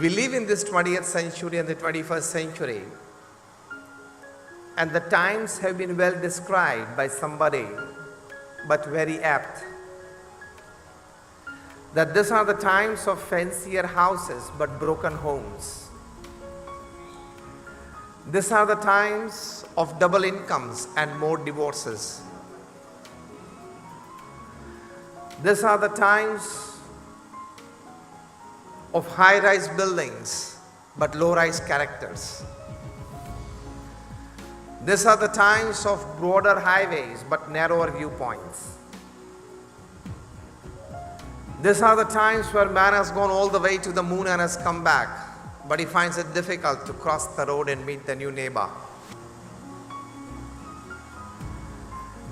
We live in this 20th century and the 21st century, and the times have been well described by somebody, but very apt, that these are the times of fancier houses but broken homes. These are the times of double incomes and more divorces. These are the times of high-rise buildings but low-rise characters. These are the times of broader highways but narrower viewpoints. These are the times where man has gone all the way to the moon and has come back, but he finds it difficult to cross the road and meet the new neighbor.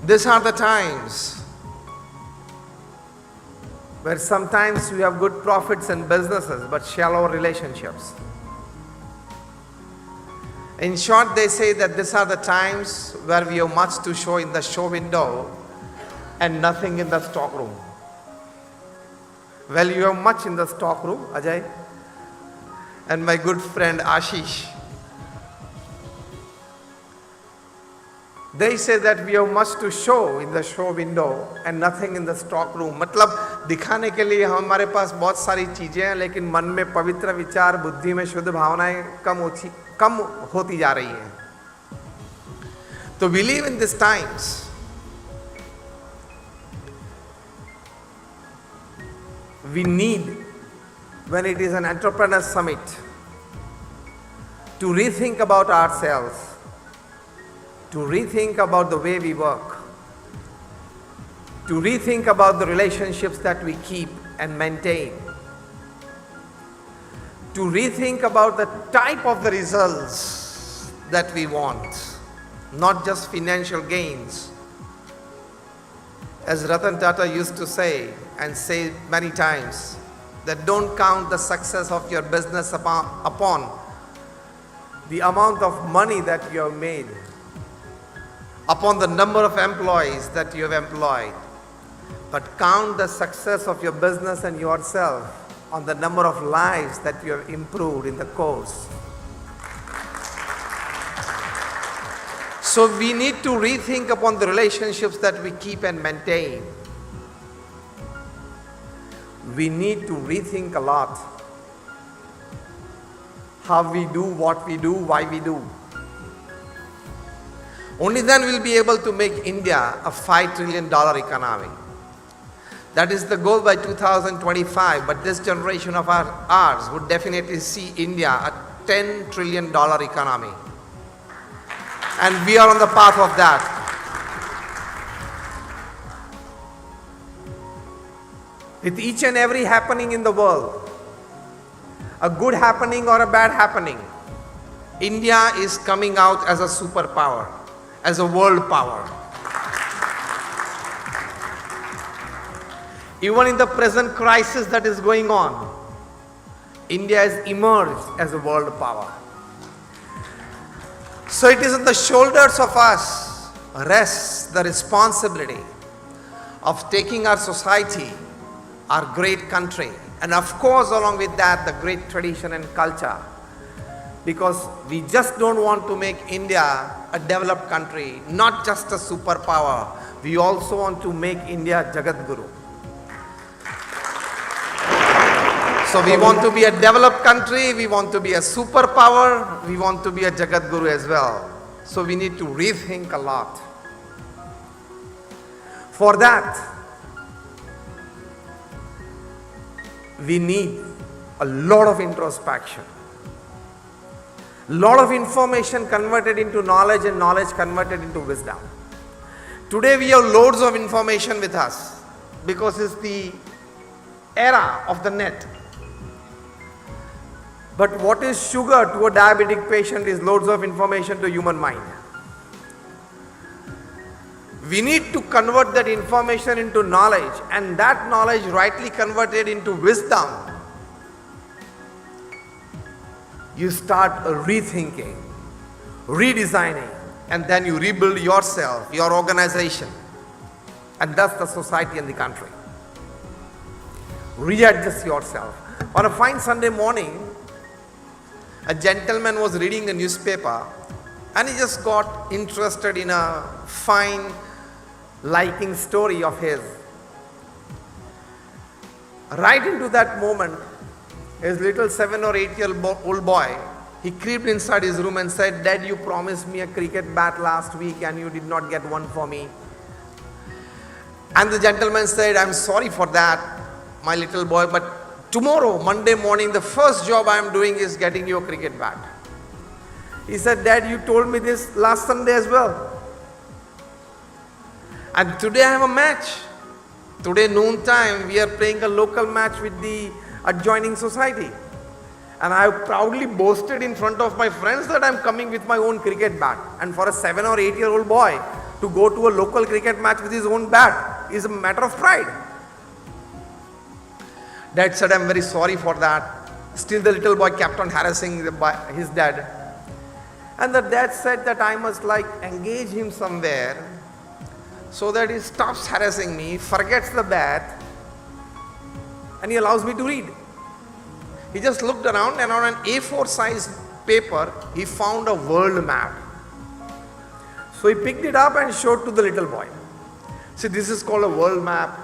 These are the times where sometimes we have good profits in businesses but shallow relationships. In short, they say that these are the times where we have much to show in the show window and nothing in the stock room. Well, you have much in the stock room, Ajay, and my good friend Ashish. They say that we have much to show in the show window and nothing in the stock room. मतलब दिखाने के लिए हमारे पास बहुत सारी चीजें हैं, लेकिन मन में पवित्र विचार, बुद्धि में शुद्ध भावनाएं कम होती जा रही हैं. तो we live in these times. We need, when it is an entrepreneur summit, to rethink about ourselves, to rethink about the way we work, to rethink about the relationships that we keep and maintain, to rethink about the type of the results that we want, not just financial gains. As Ratan Tata used to say, and say many times, that don't count the success of your business upon the amount of money that you have made, upon the number of employees that you have employed, but count the success of your business and yourself on the number of lives that you have improved in the course. So we need to rethink upon the relationships that we keep and maintain. We need to rethink a lot how we do, what we do, why we do. Only then we'll be able to make India a $5 trillion economy. That is the goal by 2025, but this generation of ours would definitely see India a $10 trillion economy. And we are on the path of that. With each and every happening in the world, a good happening or a bad happening, India is coming out as a superpower, as a world power. Even in the present crisis that is going on, India has emerged as a world power. So it is on the shoulders of us rests the responsibility of taking our society, our great country, and of course along with that the great tradition and culture, because we just don't want to make India a developed country, not just a superpower. We also want to make India Jagat Guru. So we want to be a developed country, we want to be a superpower, we want to be a Jagat Guru as well. So we need to rethink a lot. For that, we need a lot of introspection. Lot of information converted into knowledge and knowledge converted into wisdom. Today we have loads of information with us because it's the era of the net. But what is sugar to a diabetic patient is loads of information to human mind. We need to convert that information into knowledge, and that knowledge rightly converted into wisdom. You start rethinking, redesigning, and then you rebuild yourself, your organization, and thus the society and the country. Readjust yourself. On a fine Sunday morning, A gentleman was reading a newspaper and he just got interested in a fine liking story of his. Right into that moment, his little 7 or 8-year-old boy, he crept inside his room and said, "Dad, you promised me a cricket bat last week and you did not get one for me." And the gentleman said, "I'm sorry for that, my little boy, but tomorrow, Monday morning, the first job I am doing is getting you a cricket bat." He said, "Dad, you told me this last Sunday as well. And today I have a match. Today noon time, we are playing a local match with the adjoining society. And I have proudly boasted in front of my friends that I am coming with my own cricket bat. And for a 7 or 8-year-old boy to go to a local cricket match with his own bat is a matter of pride." Dad said, "I'm very sorry for that." Still the little boy kept on harassing his dad. And the dad said that I must engage him somewhere so that he stops harassing me, forgets the bat, and he allows me to read. He just looked around and on an A4 size paper, he found a world map. So he picked it up and showed to the little boy. See, this is called a world map.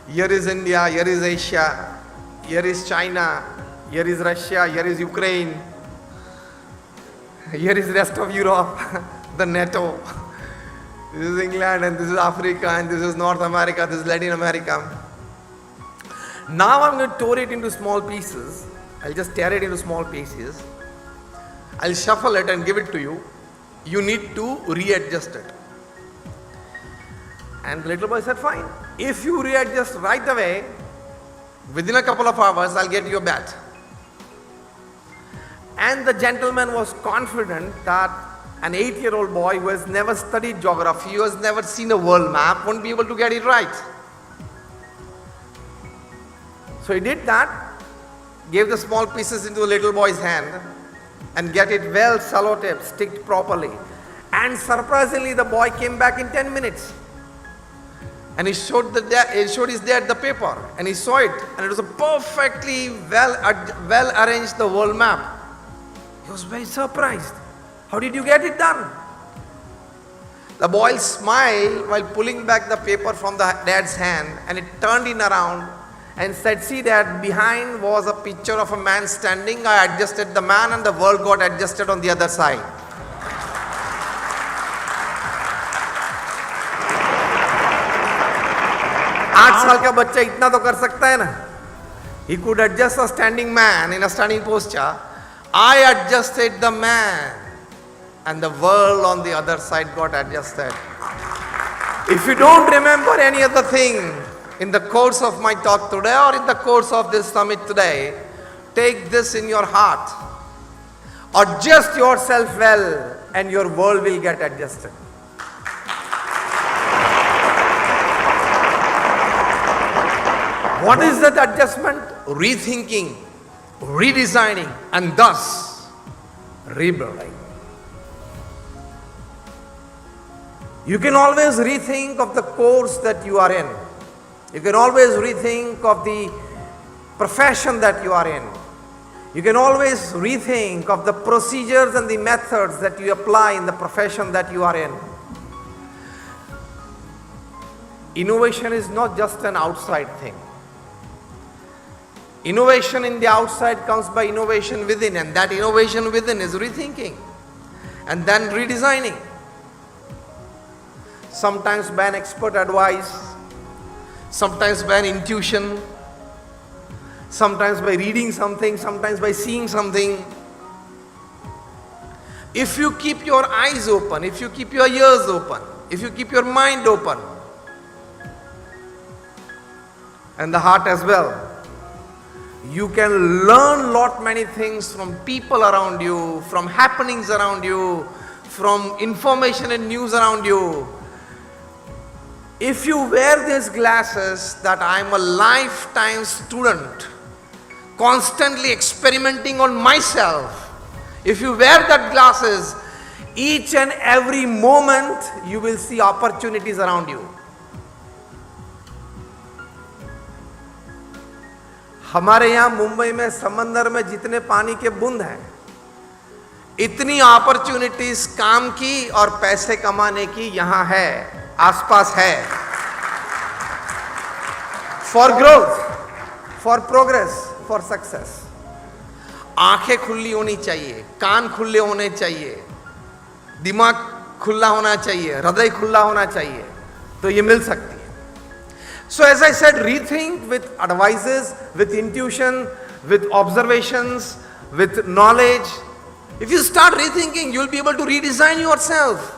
Here is India, here is Asia, here is China, here is Russia, here is Ukraine, here is rest of Europe, the NATO. This is England and this is Africa and this is North America, this is Latin America. Now I'm going to tear it into small pieces. I'll just tear it into small pieces. I'll shuffle it and give it to you. You need to readjust it. And the little boy said, "Fine. If you readjust right away, within a couple of hours, I'll get you a bat." And the gentleman was confident that an 8-year-old boy who has never studied geography, who has never seen a world map, won't be able to get it right. So he did that, gave the small pieces into the little boy's hand and get it well sellotape, sticked properly. And surprisingly, the boy came back in 10 minutes. And he showed his dad the paper and he saw it and it was a perfectly well arranged the world map. He was very surprised. "How did you get it done?" The boy smiled while pulling back the paper from the dad's hand and it turned in around and said, "See, Dad, behind was a picture of a man standing. I adjusted the man and the world got adjusted on the other side." आठ साल का बच्चा इतना तो कर सकता है ना. He could adjust a standing man in a standing posture. I adjusted the man and the world on the other side got adjusted. If you don't remember any other thing in the course of my talk today or in the course of this summit today, take this in your heart. Adjust yourself well and your world will get adjusted. What is that adjustment? Rethinking, redesigning, and thus rebuilding. You can always rethink of the course that you are in. You can always rethink of the profession that you are in. You can always rethink of the procedures and the methods that you apply in the profession that you are in. Innovation is not just an outside thing. Innovation in the outside comes by innovation within, and that innovation within is rethinking and then redesigning. Sometimes by an expert advice, sometimes by an intuition, sometimes by reading something, sometimes by seeing something. If you keep your eyes open, if you keep your ears open, if you keep your mind open, and the heart as well, you can learn many things from people around you, from happenings around you, from information and news around you. If you wear these glasses that I am a lifetime student, constantly experimenting on myself, if you wear that glasses, each and every moment you will see opportunities around you. हमारे यहाँ मुंबई में समंदर में जितने पानी के बूंद हैं, इतनी अपॉर्चुनिटीज काम की और पैसे कमाने की यहां है, आसपास है। For growth, for progress, for success. आंखें खुली होनी चाहिए, कान खुले होने चाहिए, दिमाग खुला होना चाहिए, हृदय खुला होना चाहिए, तो ये मिल सकती है। So as I said, rethink with advices, with intuition, with observations, with knowledge. If you start rethinking, you'll be able to redesign yourself.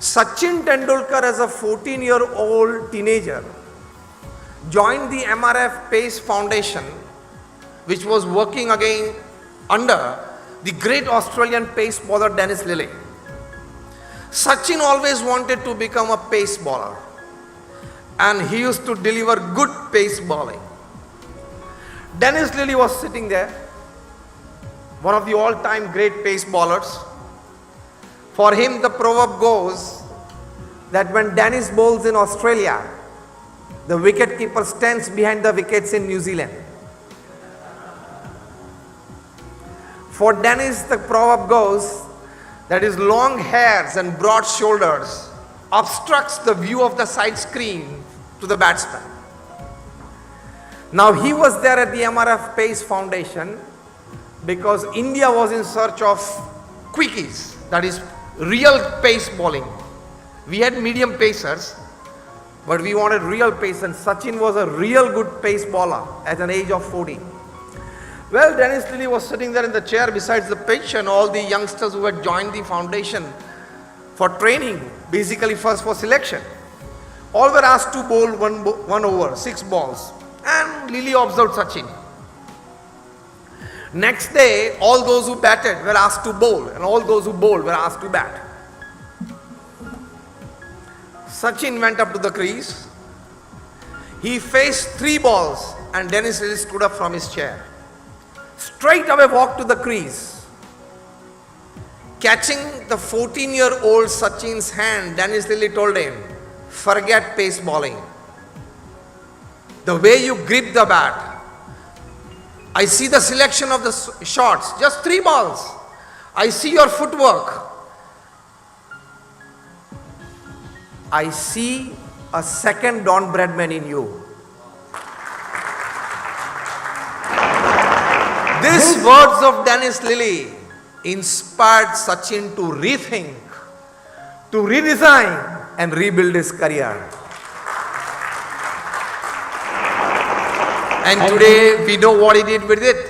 Sachin Tendulkar, as a 14-year-old teenager, joined the MRF Pace Foundation, which was working again under the great Australian pace bowler Dennis Lillee. Sachin always wanted to become a pace bowler, and he used to deliver good pace bowling. Dennis Lillee was sitting there, one of the all-time great pace bowlers. For him, the proverb goes that when Dennis bowls in Australia, the wicketkeeper stands behind the wickets in New Zealand. For Dennis, the proverb goes that his long hairs and broad shoulders obstructs the view of the side screen to the batsman. Now he was there at the MRF Pace Foundation because India was in search of quickies, that is real pace bowling. We had medium pacers, but we wanted real pace, and Sachin was a real good pace bowler at an age of 40. Well, Dennis Lillee was sitting there in the chair besides the pitch, and all the youngsters who had joined the foundation for training, basically first for selection, all were asked to bowl one over, 6 balls. And Lillee observed Sachin. Next day, all those who batted were asked to bowl, and all those who bowled were asked to bat. Sachin went up to the crease. He faced 3 balls, and Dennis Lillee stood up from his chair. Straight away walked to the crease. Catching the 14-year-old Sachin's hand, Dennis Lillee told him, "Forget pace bowling. The way you grip the bat, I see the selection of the shots, just 3 balls. I see your footwork. I see a second Don Bradman in you." These words of Dennis Lillee inspired Sachin to rethink, to redesign and rebuild his career. And today we know what he did with it.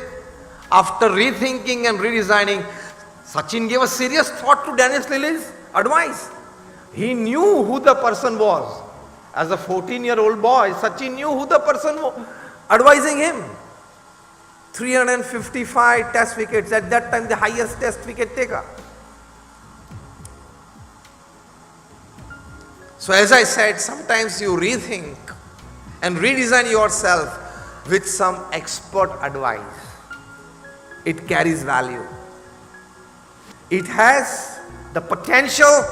After rethinking and redesigning, Sachin gave a serious thought to Dennis Lillee's advice. He knew who the person was. As a 14-year-old boy, Sachin knew who the person was advising him. 355 test wickets, at that time the highest test wicket taker. So as I said, sometimes you rethink and redesign yourself with some expert advice. It carries value. It has the potential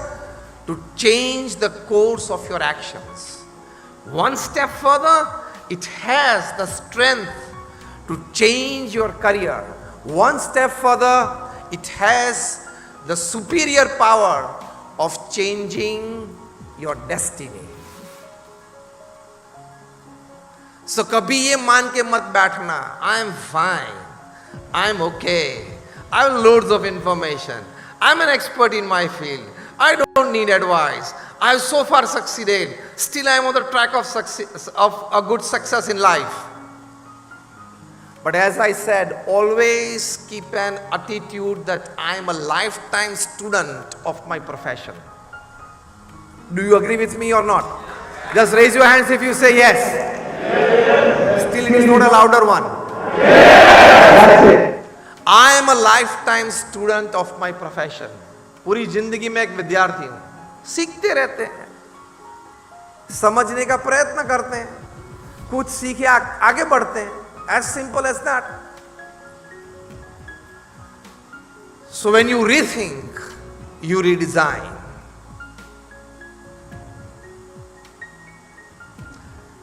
to change the course of your actions. One step further, it has the strength to change your career. One step further, it has the superior power of changing your destiny. So kabhi ye maan ke mat baithna, I am fine, I am okay, I have loads of information, I am an expert in my field, I don't need advice, I have so far succeeded, still I am on the track of success, of a good success in life. But as I said, always keep an attitude that I am a lifetime student of my profession. Do you agree with me or not? Just raise your hands if you say yes. Yes. Still it is not a louder one. Yes. I am a lifetime student of my profession. पूरी जिंदगी में एक विद्यार्थी हूं, सीखते रहते हैं, समझने का प्रयत्न करते हैं, कुछ सीखे आगे बढ़ते हैं. As simple as that. So when you rethink, you redesign.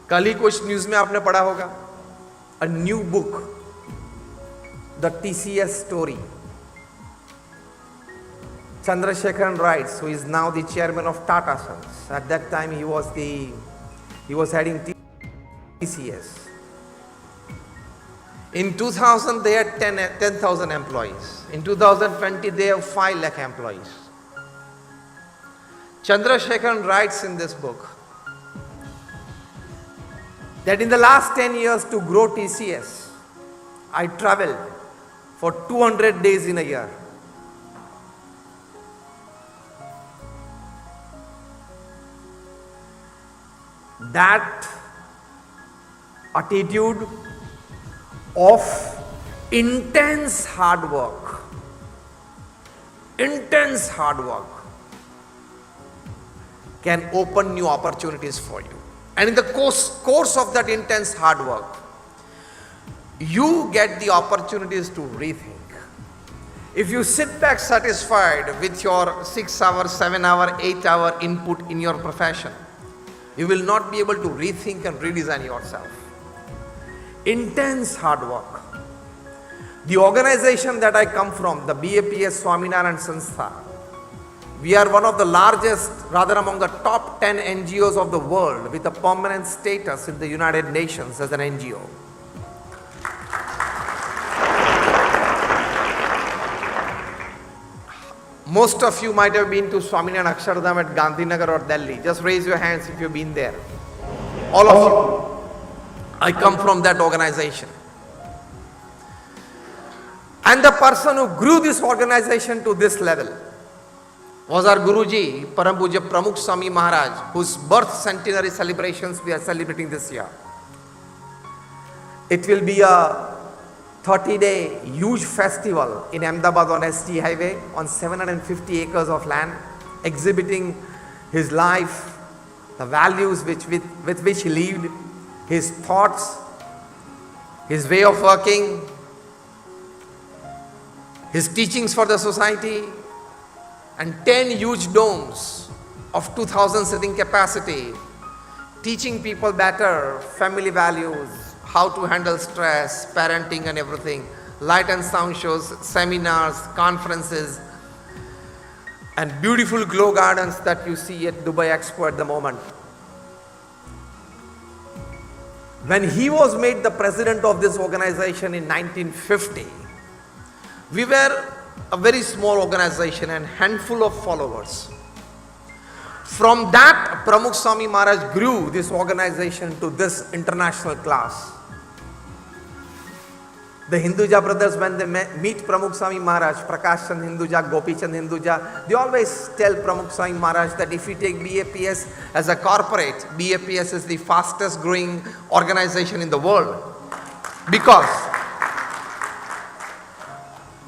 कल ही कुछ न्यूज में आपने पढ़ा होगा, a new book, The TCS Story. Chandrasekharan writes, who is now the chairman of Tata Sons. At that time he was heading TCS. In 2000 they had 10,000 employees. In 2020 they have 5 lakh employees. Chandrasekharan writes in this book that in the last 10 years to grow TCS, I traveled for 200 days in a year. That attitude of intense hard work can open new opportunities for you. And in the course of that intense hard work, you get the opportunities to rethink. If you sit back satisfied with your 6-hour, 7-hour, 8-hour input in your profession, you will not be able to rethink and redesign yourself. Intense hard work. The organization that I come from, the BAPS Swaminarayan Sanstha, we are one of the largest, rather among the top 10 NGOs of the world with a permanent status in the United Nations as an NGO. Most of you might have been to Swaminarayan Akshardham at Gandhinagar or Delhi. Just raise your hands if you've been there. All of you. I come from that organization. And the person who grew this organization to this level was our Guruji, Param Pujya Pramukh Swami Maharaj, whose birth centenary celebrations we are celebrating this year. It will be a 30-day huge festival in Ahmedabad on ST Highway on 750 acres of land, exhibiting his life, the values with which he lived, his thoughts, his way of working, his teachings for the society, and 10 huge domes of 2,000 sitting capacity, teaching people better family values, how to handle stress, parenting and everything, light and sound shows, seminars, conferences, and beautiful glow gardens that you see at Dubai Expo at the moment. When he was made the president of this organization in 1950, we were a very small organization and handful of followers. From that, Pramukh Swami Maharaj grew this organization to this international class. The Hinduja brothers, when they meet Pramukh Swami Maharaj, Prakash Chand Hinduja, Gopi Chand Hinduja, they always tell Pramukh Swami Maharaj that if you take BAPS as a corporate, BAPS is the fastest growing organization in the world. Because,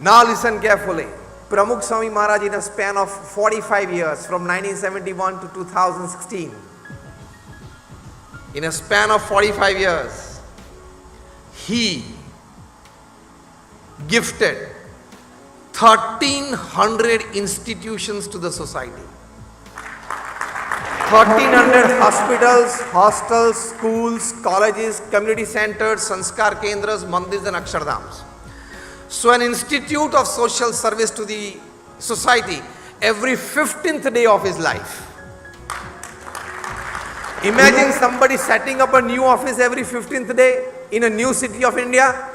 now listen carefully, Pramukh Swami Maharaj in a span of 45 years, from 1971 to 2016, in a span of 45 years, he gifted 1,300 institutions to the society. 1,300 hospitals, hostels, schools, colleges, community centers, sanskar kendras, mandirs and akshardhams. So an institute of social service to the society every 15th day of his life. Imagine somebody setting up a new office every 15th day in a new city of India.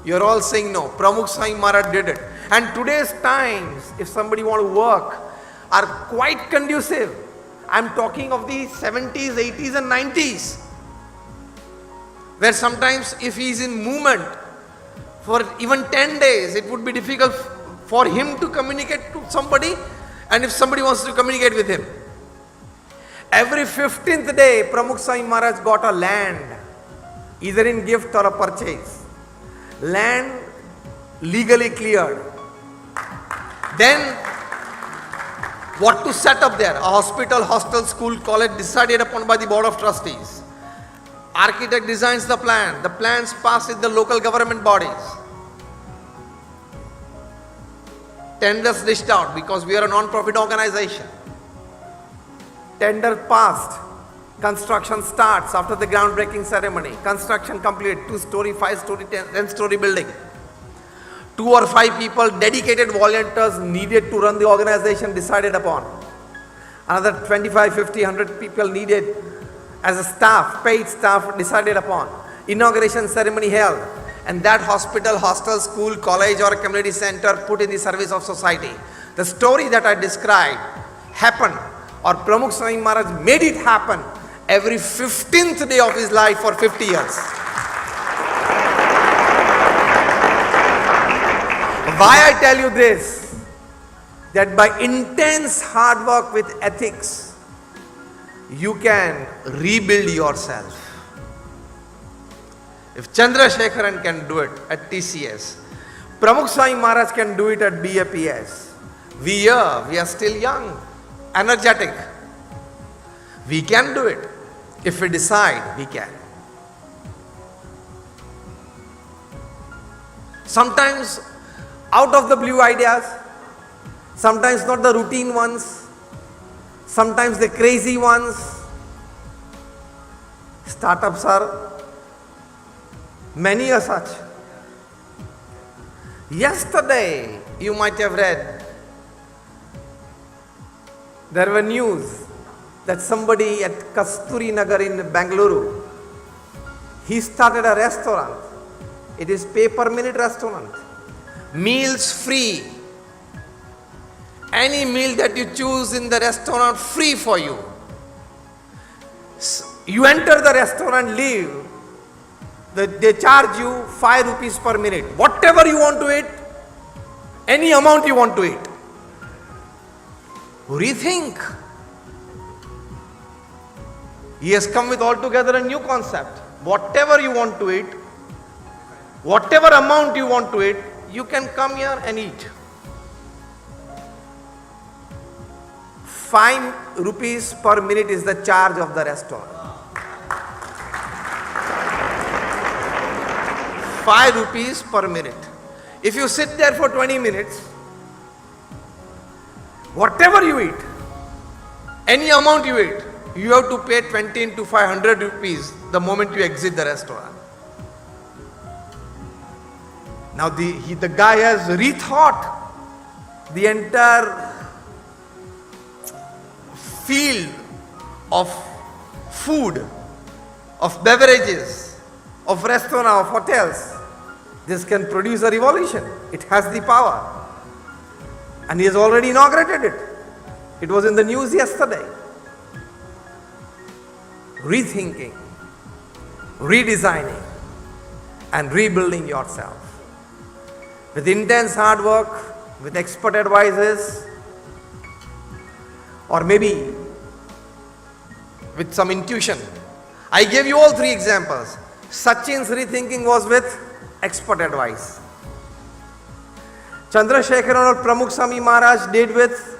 You're all saying no. Pramukh Swami Maharaj did it. And today's times, if somebody want to work, are quite conducive. I'm talking of the 70s, 80s and 90s. Where sometimes if he is in movement for even 10 days, it would be difficult for him to communicate to somebody, and if somebody wants to communicate with him. Every 15th day, Pramukh Swami Maharaj got a land, either in gift or a purchase. Land legally cleared. Then what to set up there? A hospital, hostel, school, college decided upon by the board of trustees. Architect designs the plan. The plans passed with the local government bodies. Tenders dished out because we are a non-profit organization. Tender passed. Construction starts after the groundbreaking ceremony. Construction complete, 2-story, 5-story, 10-story building. 2 or 5 people, dedicated volunteers needed to run the organization decided upon. Another 25, 50, 100 people needed as a staff, paid staff decided upon. Inauguration ceremony held. And that hospital, hostel, school, college or community center put in the service of society. The story that I described happened, or Pramukh Swami Maharaj made it happen every 15th day of his life for 50 years. Why I tell you this? That by intense hard work with ethics, you can rebuild yourself. If Chandrasekharan can do it at TCS, Pramukh Swami Maharaj can do it at BAPS. We are still young, energetic. We can do it. If we decide, we can. Sometimes out of the blue ideas, sometimes not the routine ones, sometimes the crazy ones. Startups are many are such. Yesterday, you might have read, there were news that somebody at Kasturi Nagar in Bengaluru, he started a restaurant. It is pay-per-minute restaurant. Meals free. Any meal that you choose in the restaurant, free for you. You enter the restaurant, leave. They charge you 5 rupees per minute. Whatever you want to eat, any amount you want to eat. Rethink. He has come with altogether a new concept. Whatever you want to eat, whatever amount you want to eat, you can come here and eat. 5 rupees per minute is the charge of the restaurant. 5 rupees per minute. If you sit there for 20 minutes, whatever you eat, any amount you eat, you have to pay 20 into 500 rupees the moment you exit the restaurant. Now the guy has rethought the entire field of food, of beverages, of restaurant, of hotels. This can produce a revolution. It has the power. And he has already inaugurated it. It was in the news yesterday. Rethinking, redesigning, and rebuilding yourself. With intense hard work, with expert advices, or maybe with some intuition. I gave you all 3 examples. Sachin's rethinking was with expert advice. Chandrasekharan or Pramukh Swami Maharaj did with,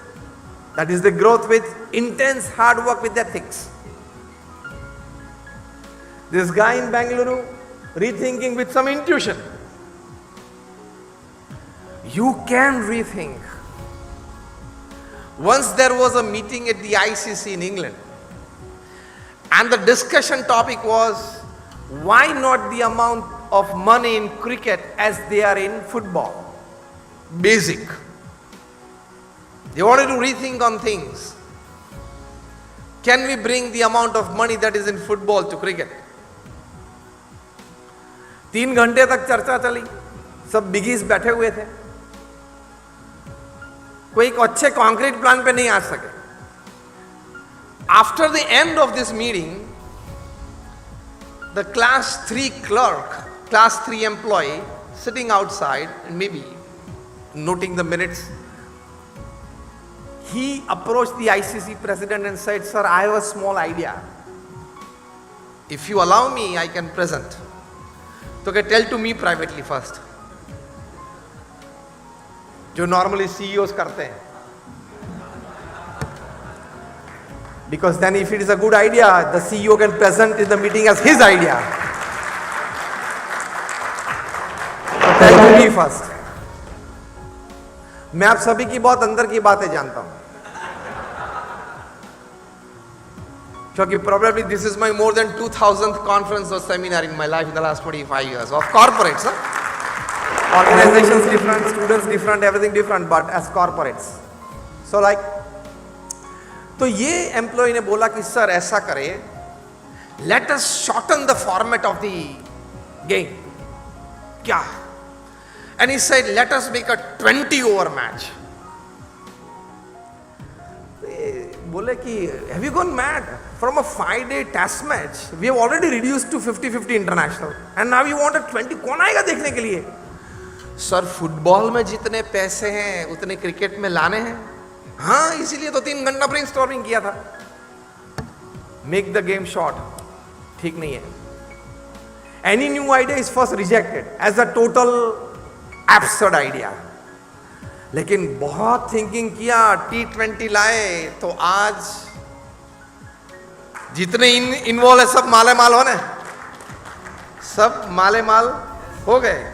that is the growth with intense hard work with ethics. This guy in Bengaluru, rethinking with some intuition. You can rethink. Once there was a meeting at the ICC in England, and the discussion topic was, why not the amount of money in cricket as they are in football? Basic. They wanted to rethink on things. Can we bring the amount of money that is in football to cricket? 3 घंटे तक चर्चा चली, सब बिगीज बैठे हुए थे, कोई एक अच्छे कॉन्क्रीट प्लान पे नहीं आ सके. After the end of this meeting, the class 3 clerk, class 3 employee sitting outside and maybe noting the minutes, he approached the ICC president and said, "Sir, I have a small idea. If you allow me, I can present." So tell to me privately first. जो normally CEOs करते हैं. Because then if it is a good idea, the CEO can present in the meeting as his idea. So tell to me first. मैं आप सभी की बहुत अंदर की बातें जानता हूं. क्योंकि probably this is my more than 2000th conference or seminar in my life in the last 25 years of corporates. Organizations different, students different, everything different, but as corporates. So like, तो ये एम्प्लॉय ने बोला कि sir ऐसा करें, let us shorten the format of the game. क्या? And he said, let us make a 20 over match. बोले कि have you gone mad? From a 5-day test match, we have already reduced to 50-50 international, and now you want a 20? कौन आएगा देखने के लिए? Sir football में जितने पैसे हैं उतने क्रिकेट में लाने हैं. हाँ, इसीलिए तो 3 घंटा ब्रेनस्टॉर्मिंग किया था. Make the game short. ठीक नहीं है. Any new idea is first rejected as a total absurd idea. लेकिन बहुत थिंकिंग किया, T20 लाए, तो आज जितने इन्वॉल्व है सब माले माल होने, सब माले माल हो गए.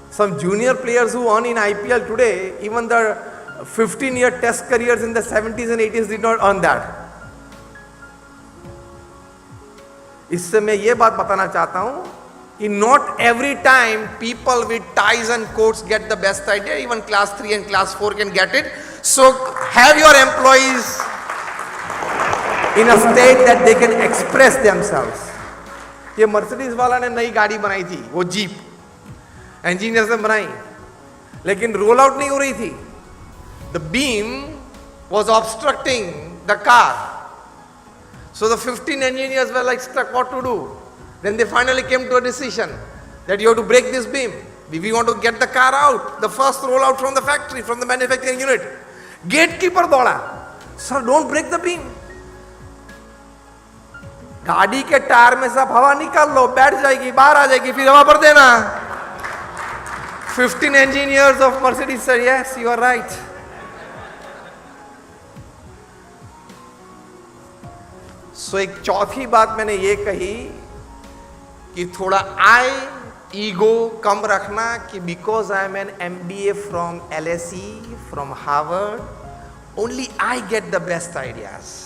Some junior players who earn in IPL today, even the 15-year test careers in the 70s and 80s did not earn that. इससे मैं ये बात बताना चाहता हूं कि not every time people with ties and coats get the best idea. Even class 3 and class 4 can get it. So have your employees in a state that they can express themselves. ये Mercedes वाला ने नई गाड़ी बनाई थी, वो jeep engineers ने बनाई, लेकिन रोल आउट नहीं हो रही थी. The beam was obstructing the car. So the 15 engineers were like stuck what to do. Then they finally came to a decision that you have to break this beam. We want to get the car out, the first roll out from the factory, from the manufacturing unit. Gatekeeper दौड़ा, sir don't break the beam. गाड़ी के tyre में सब हवा निकाल लो, बैठ जाएगी, बाहर आ जाएगी, फिर हवा भर देना. 15 engineers of Mercedes said, yes, you are right. So एक चौथी बात मैंने ये कही कि थोड़ा ईगो कम रखना कि because I am an MBA from LSE, from Harvard, only I get the best ideas.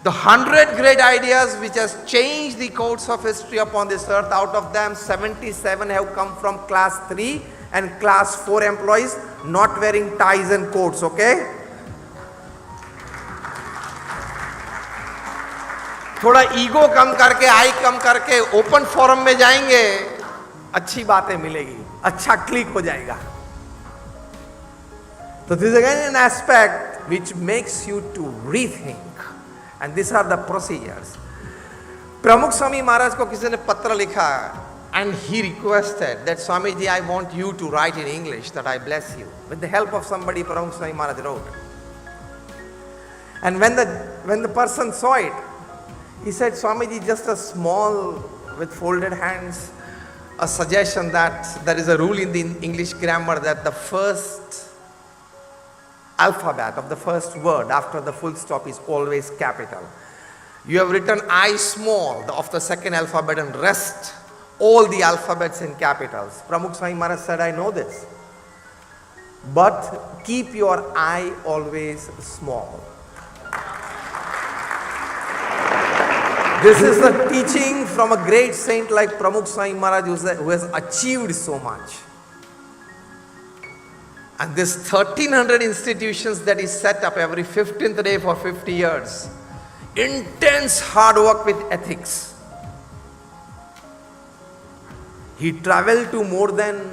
The 100 great ideas which has changed the course of history upon this earth, out of them 77 have come from class 3 and class 4 employees not wearing ties and coats, okay? थोड़ा ego कम करके, आई कम करके open forum में जाएंगे, अच्छी बातें मिलेगी, अच्छा click हो जाएगा. So this is again an aspect which makes you to rethink. And these are the procedures. प्रमुख स्वामी महाराज को किसी ने पत्र लिखा and he requested that Swamiji, I want you to write in English that I bless you. With the help of somebody, Pramukh Swami Maharaj wrote. And when the person saw it, he said, Swamiji, just a small, with folded hands, a suggestion that there is a rule in the English grammar that the first alphabet of the first word after the full stop is always capital. You have written I small of the second alphabet and rest all the alphabets in capitals. Pramukh Swami Maharaj said, I know this, but keep your I always small. This is the teaching from a great saint like Pramukh Swami Maharaj who has achieved so much. And this 1300 institutions that he set up every 15th day for 50 years, intense hard work with ethics. He traveled to more than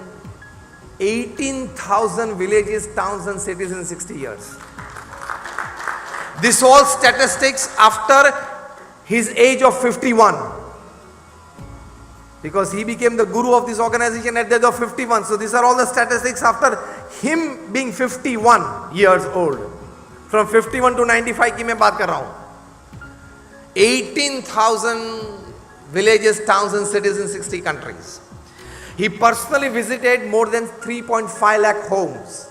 18,000 villages, towns and cities in 60 years. This all statistics after his age of 51. Because he became the guru of this organization at the age of 51. So these are all the statistics after him being 51 years old. From 51 to 95 की मैं बात कर रहा हूँ. 18,000 villages, towns and cities in 60 countries. He personally visited more than 3.5 lakh homes.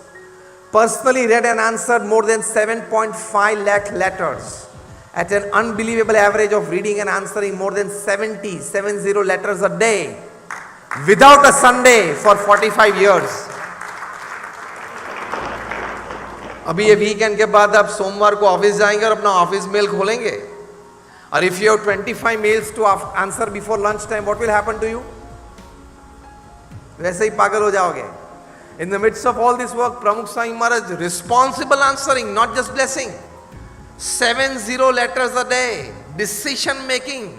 Personally read and answered more than 7.5 lakh letters. At an unbelievable average of reading and answering more than 70 letters a day. Without a Sunday for 45 years. अभी ये weekend के बाद आप सोमवार को office जाएंगे और अपना ऑफिस मेल खोलेंगे, और if you have 25 mails to answer before lunch time, what will happen to you? वैसे ही पागल हो जाओगे. In the midst of all this work, Pramukh Swami Maharaj responsible answering, not just blessing. 70 letters a day, decision making.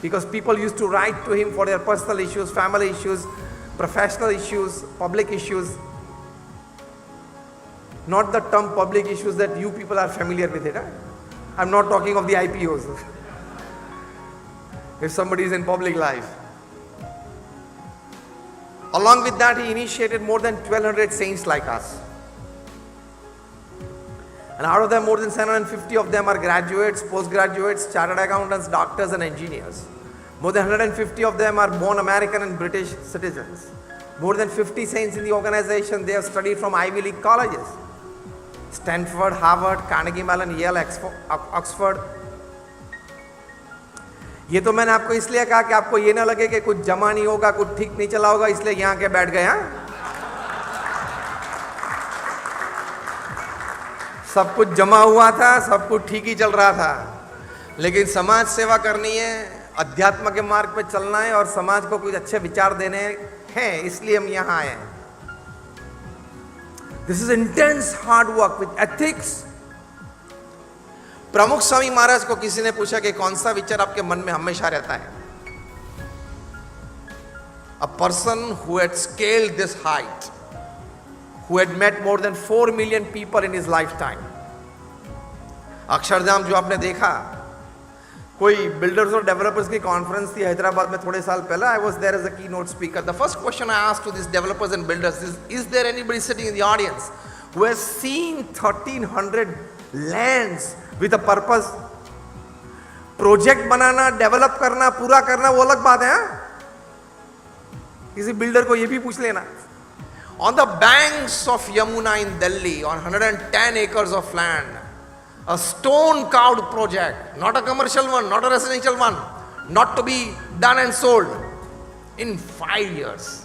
Because people used to write to him for their personal issues, family issues, professional issues, public issues. Not the term public issues that you people are familiar with it. I'm not talking of the IPOs. If somebody is in public life. Along with that, he initiated more than 1200 saints like us. And out of them, more than 750 of them are graduates, postgraduates, chartered accountants, doctors and engineers. More than 150 of them are born American and British citizens. More than 50 saints in the organization, they have studied from Ivy League colleges. Stanford, Harvard, Carnegie Mellon, Yale, Oxford. ये तो मैंने आपको इसलिए कहा कि आपको ये ना लगे कि कुछ जमा नहीं होगा, कुछ ठीक नहीं चला होगा, इसलिए यहाँ के बैठ गए. सब कुछ जमा हुआ था, सब कुछ ठीक ही चल रहा था, लेकिन समाज सेवा करनी है, अध्यात्म के मार्ग पे चलना है और समाज को कुछ अच्छे विचार देने हैं, इसलिए हम यहाँ आए हैं. This is intense hard work with ethics. प्रमुख स्वामी महाराज को किसी ने पूछा कि कौन सा विचार आपके मन में हमेशा रहता है? A person who had scaled this height, who had met more than 4 million people in his lifetime. Akshardham जो आपने देखा, कोई बिल्डर्स और डेवलपर्स की कॉन्फ्रेंस थी हैदराबाद में थोड़े साल पहले. I was there as a keynote speaker. The first question I asked to these developers and builders is there anybody sitting in the audience who has seen 1300 lands with a purpose? Project banana, develop करना, पूरा करना वो अलग बात है. किसी builder को ये भी पूछ लेना. On the banks of Yamuna in Delhi, on 110 acres of land, a stone carved project, not a commercial one, not a residential one, not to be done and sold, in 5 years.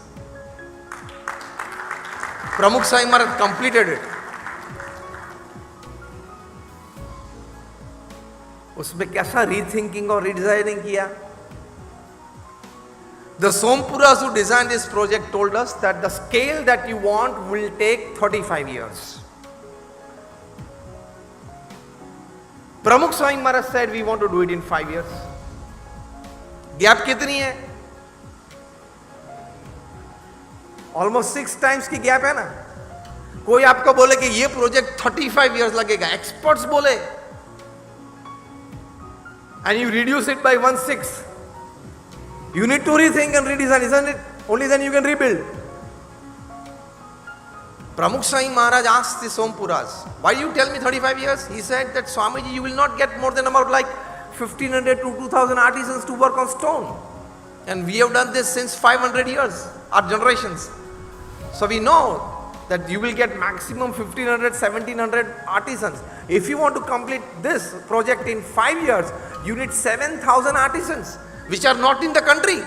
Pramukh Swami Maharaj completed it. उसमें कैसा rethinking और redesigning किया. The Sompuras who designed this project told us that the scale that you want will take 35 years. Pramukh Swami Maharaj said we want to do it in 5 years. Gap कितनी है? Almost 6 times की gap है ना. कोई आपको बोले कि ये प्रोजेक्ट 35 years लगेगा, एक्सपर्ट्स बोले, and you reduce it by 1/6. You need to rethink and redesign, isn't it? Only then you can rebuild. Pramukh Swami Maharaj asked the Sompuras, why you tell me 35 years? He said that Swamiji, you will not get more than about like 1500 to 2000 artisans to work on stone. And we have done this since 500 years, our generations. So we know that you will get maximum 1500, 1700 artisans. If you want to complete this project in 5 years, you need 7000 artisans, which are not in the country.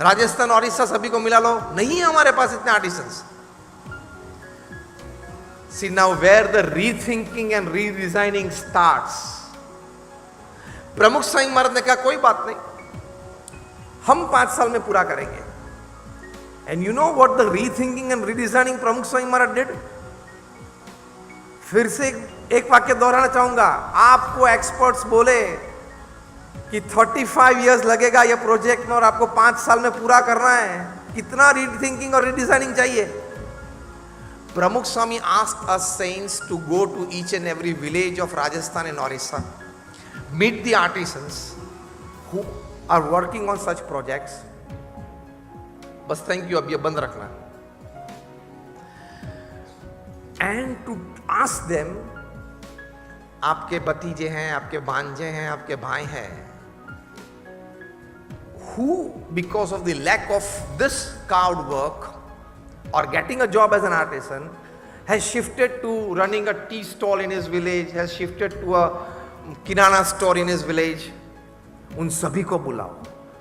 Rajasthan, Odisha सभी को मिला लो, नहीं है हमारे पास इतने artisans. See now where the rethinking and redesigning starts. प्रमुख स्वामी महाराज ने कहा कोई बात नहीं, हम 5 साल में पूरा करेंगे. And you know what the rethinking and redesigning प्रमुख स्वामी महाराज did? फिर से एक वाक्य दोहराना चाहूंगा. आपको एक्सपर्ट्स बोले कि 35 इयर्स लगेगा ये प्रोजेक्ट में और आपको 5 साल में पूरा करना है, कितना रीथिंकिंग और रीडिजाइनिंग चाहिए? प्रमुख स्वामी asked us saints to go to each and every village of Rajasthan and Orissa, meet the artisans who are working on such projects. बस थैंक यू, अब ये बंद रखना. And to ask them, आपके भतीजे हैं, आपके भांजे हैं, आपके भाई हैं, who because of the lack of this carved work or getting a job as an artisan has shifted to running a tea stall in his village, has shifted to a kirana store in his village. उन सभी को बुलाओ,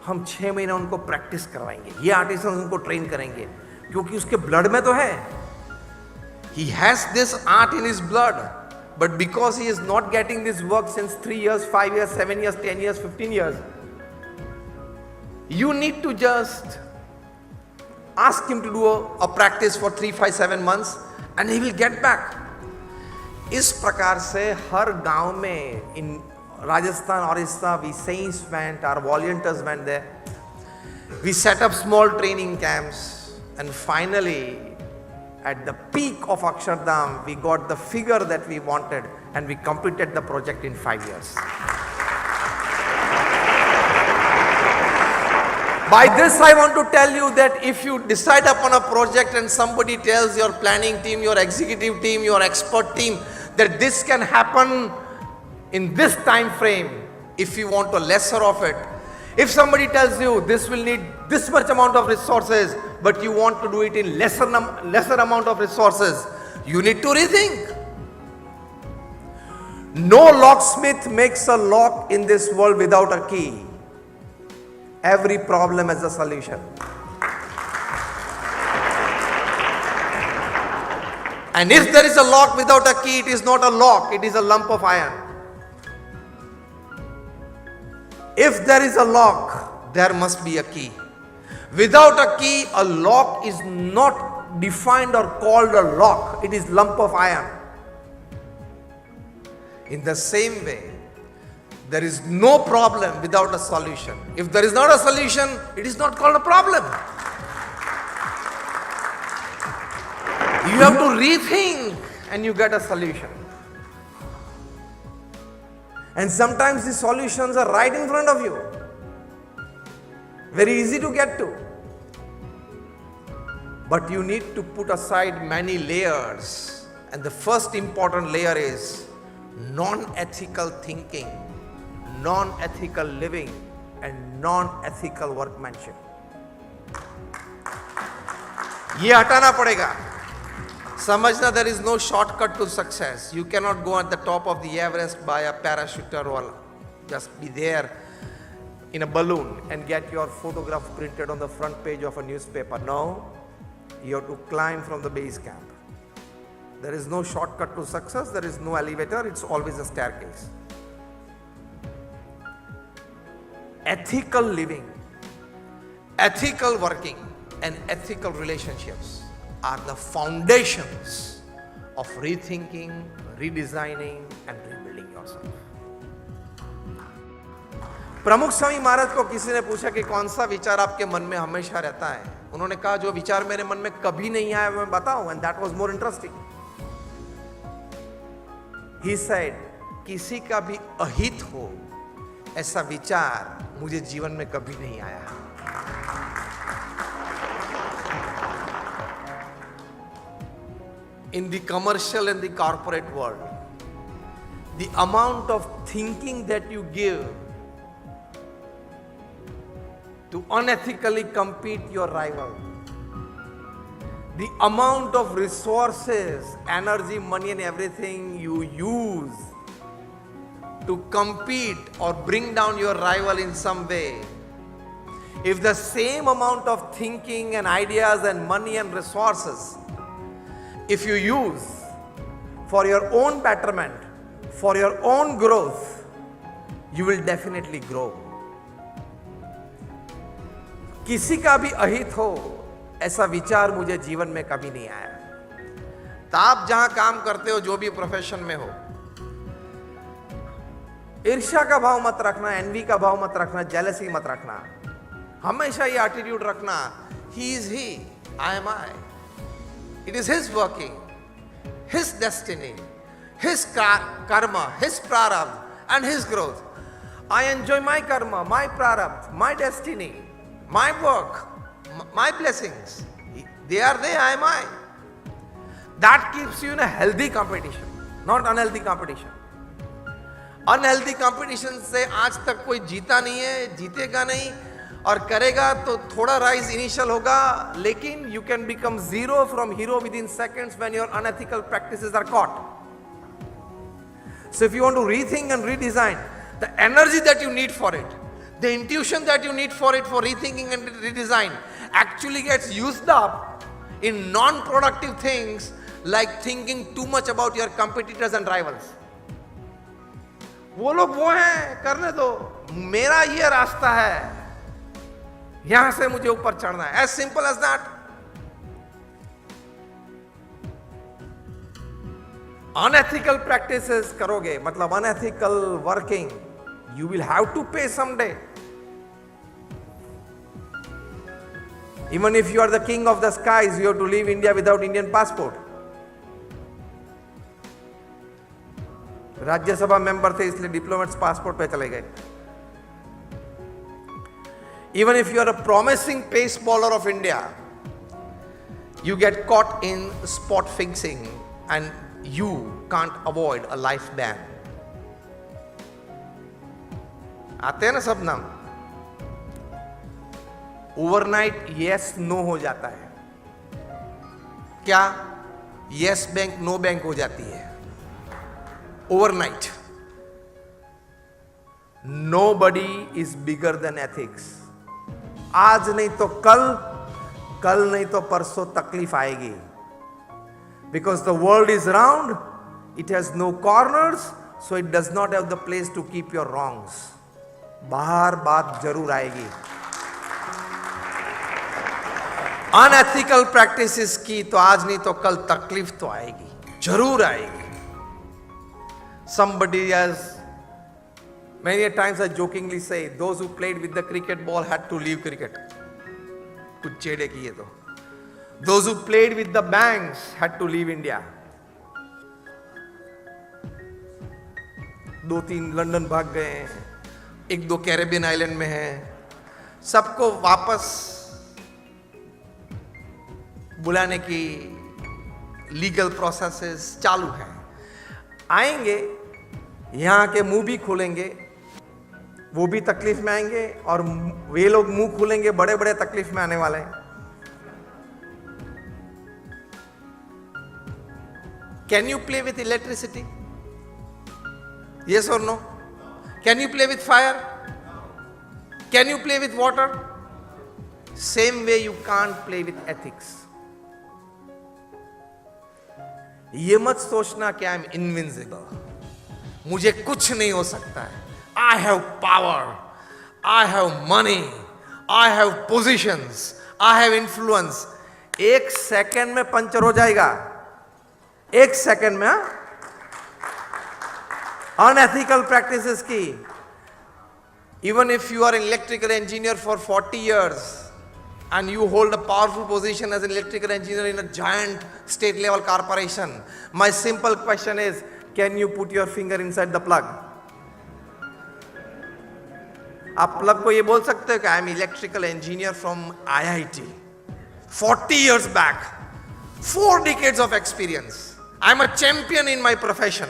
हम 6 महीना उनको practice करवाएंगे, ये artisan उनको ट्रेन करेंगे, क्योंकि उसके ब्लड में तो है. He has this art in his blood, but because he is not getting this work since 3 years, 5 years, 7 years, 10 years, 15 years, you need to just ask him to do a practice for 3, 5, 7 months and he will get back. इस प्रकार से हर गांव में in Rajasthan, Orissa, we saints went, our volunteers went there. We set up small training camps, and finally, at the peak of Akshardham, we got the figure that we wanted, and we completed the project in 5 years. By this, I want to tell you that if you decide upon a project and somebody tells your planning team, your executive team, your expert team that this can happen in this time frame, if you want a lesser of it, if somebody tells you this will need this much amount of resources, but you want to do it in lesser amount of resources, you need to rethink. No locksmith makes a lock in this world without a key. Every problem has a solution. And if there is a lock without a key, it is not a lock, it is a lump of iron. If there is a lock, there must be a key. Without a key, a lock is not defined or called a lock, it is lump of iron. In the same way, there is no problem without a solution. If there is not a solution, it is not called a problem. You have to rethink and you get a solution. And sometimes the solutions are right in front of you. Very easy to get to. But you need to put aside many layers. And the first important layer is non-ethical thinking, non-ethical living, and non-ethical workmanship. ये हटाना पड़ेगा. समझना, there is no shortcut to success. You cannot go at the top of the Everest by a parachuter or just be there in a balloon and get your photograph printed on the front page of a newspaper. No, you have to climb from the base camp. There is no shortcut to success. There is no elevator. It's always a staircase. Ethical living, ethical working, and ethical relationships are the foundations of rethinking, redesigning, and rebuilding yourself. प्रमुख स्वामी महाराज को किसी ने पूछा कि कौन सा विचार आपके मन में हमेशा रहता है. उन्होंने कहा जो विचार मेरे मन में कभी नहीं आया मैं बताऊं. And that was more interesting. He said, किसी का भी अहित हो ऐसा विचार मुझे जीवन में कभी नहीं आया. In the commercial and the corporate world, the amount of thinking that you give to unethically compete your rival, the amount of resources, energy, money and everything you use to compete or bring down your rival in some way, if the same amount of thinking and ideas and money and resources, if you use for your own betterment, for your own growth, you will definitely grow. किसी का भी अहित हो ऐसा विचार मुझे जीवन में कभी नहीं आया. तो आप जहां काम करते हो, जो भी प्रोफेशन में हो, ईर्ष्या का भाव मत रखना, एनवी का भाव मत रखना, जेलसी मत रखना. हमेशा ये एटीट्यूड रखना, he is he, I am I. It is his working, his destiny, his karma, his prarabdha, and his growth. I enjoy my karma, my prarabdha, my destiny, my work, my blessings. They are there, I am I. That keeps you in a healthy competition, not unhealthy competition. Unhealthy competition से आज तक कोई जीता नहीं है, जीतेगा नहीं, और करेगा तो थोड़ा राइज इनिशियल होगा, लेकिन you can become zero from hero within seconds when your unethical practices are caught. So if you want to rethink and redesign, the energy that you need for it, the intuition that you need for it, for rethinking and redesign, actually gets used up in non-productive things like thinking too much about your competitors and rivals. वो लोग वो हैं, करने दो, मेरा ये रास्ता है, यहां से मुझे ऊपर चढ़ना है. As simple as that. Unethical practices करोगे, मतलब unethical working, you will have to pay someday. Even if you are the king of the skies, you have to leave India without Indian passport. Rajya Sabha member थे इसलिए diplomats passport पे चले गए. Even if you are a promising pace bowler of India, you get caught in spot fixing and you can't avoid a life ban. आते हैं ना सब नाम. ओवरनाइट यस नो हो जाता है. क्या? यस बैंक नो बैंक हो जाती है overnight. Nobody is bigger than ethics. आज नहीं तो कल, कल नहीं तो परसों तकलीफ आएगी. Because the world is round, it has no corners, so it does not have the place to keep your wrongs. बाहर बात जरूर आएगी. अनएथिकल प्रैक्टिसेस की तो आज नहीं तो कल तकलीफ तो आएगी, जरूर आएगी. Somebody has many a times I jokingly say those who played with the cricket ball had to leave cricket. कुछ चेड़े किए तो. Those who played with the banks had to leave India. 2-3 London भाग गए, 1-2 कैरेबियन आइलैंड में हैं. सबको वापस बुलाने की लीगल प्रोसेसेस चालू हैं. आएंगे, यहां के मुंह भी खोलेंगे, वो भी तकलीफ में आएंगे, और वे लोग मुंह खोलेंगे, बड़े बड़े तकलीफ में आने वाले हैं. Can you play with electricity? Yes or no? Can you play with fire? Can you play with water? Same way you can't play with ethics. ये मत सोचना कि आई एम इनविंसिबल, मुझे कुछ नहीं हो सकता है. I have power, I have money, I have positions, I have influence. 1 second में पंचर हो जाएगा, 1 सेकेंड में. अनएथिकल प्रैक्टिसेस की. Even if you are an electrical engineer for 40 years and you hold a powerful position as an electrical engineer in a giant state level corporation, my simple question is, can you put your finger inside the plug? आप plug को ये बोल सकते हो कि I am electrical engineer from IIT, 40 years back, 4 decades of experience, I am a champion in my profession.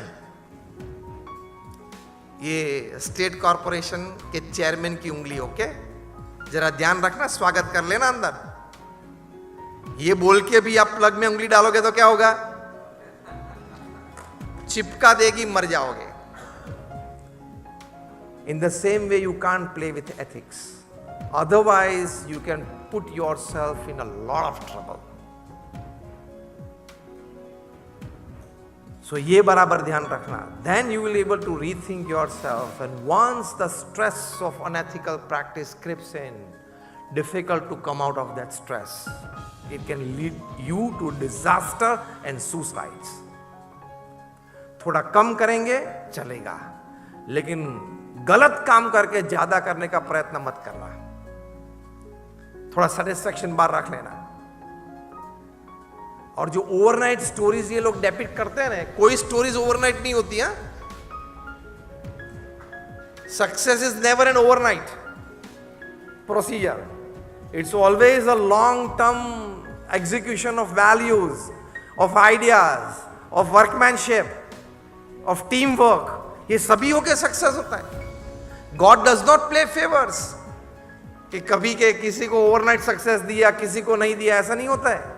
ये state corporation के chairman की उंगली. ओके, जरा ध्यान रखना, स्वागत कर लेना अंदर. ये बोल के भी आप प्लग में उंगली डालोगे तो क्या होगा? चिपका देगी, मर जाओगे. In the same way you can't play with ethics, otherwise you can put yourself in a lot of trouble. So ये बराबर ध्यान रखना. Then you will be able to rethink yourself, and once the stress of unethical practice creeps in, difficult to come out of that stress. It can lead you to disaster and suicides. थोड़ा कम करेंगे चलेगा, लेकिन गलत काम करके ज्यादा करने का प्रयत्न मत करना. थोड़ा सेटिस्फेक्शन बार रख लेना. और जो ओवरनाइट स्टोरीज ये लोग डेपिक्ट करते हैं ना, कोई स्टोरीज ओवरनाइट नहीं होती है. Success is never an overnight procedure. It's always a long term execution of values, of ideas, of workmanship, of team work. ये सभी होके सक्सेस होता है. God does not play favours कि कभी के किसी को ओवरनाइट सक्सेस दिया, किसी को नहीं दिया, ऐसा नहीं होता है.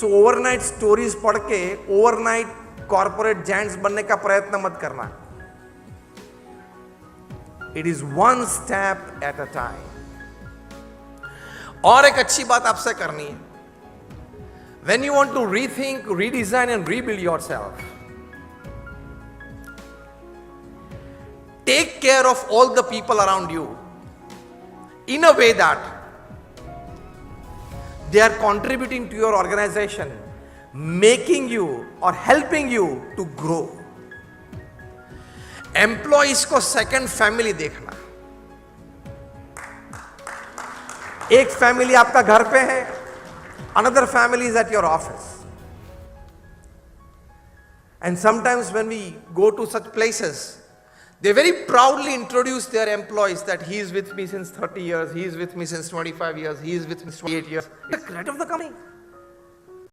सो ओवरनाइट स्टोरीज पढ़ के ओवरनाइट कॉर्पोरेट जायंट्स बनने का प्रयत्न मत करना. It is one step at a time. और एक अच्छी बात आपसे करनी है, When you want to rethink, redesign and rebuild yourself, take care of all the people around you in a way that they are contributing to your organization, making you or helping you to grow. Employees को second family देखना. एक family आपका घर पे है, another family is at your office. And sometimes when we go to such places, they very proudly introduce their employees that he is with me since 30 years, he is with me since 25 years, he is with me since 28 years. The credit of the company.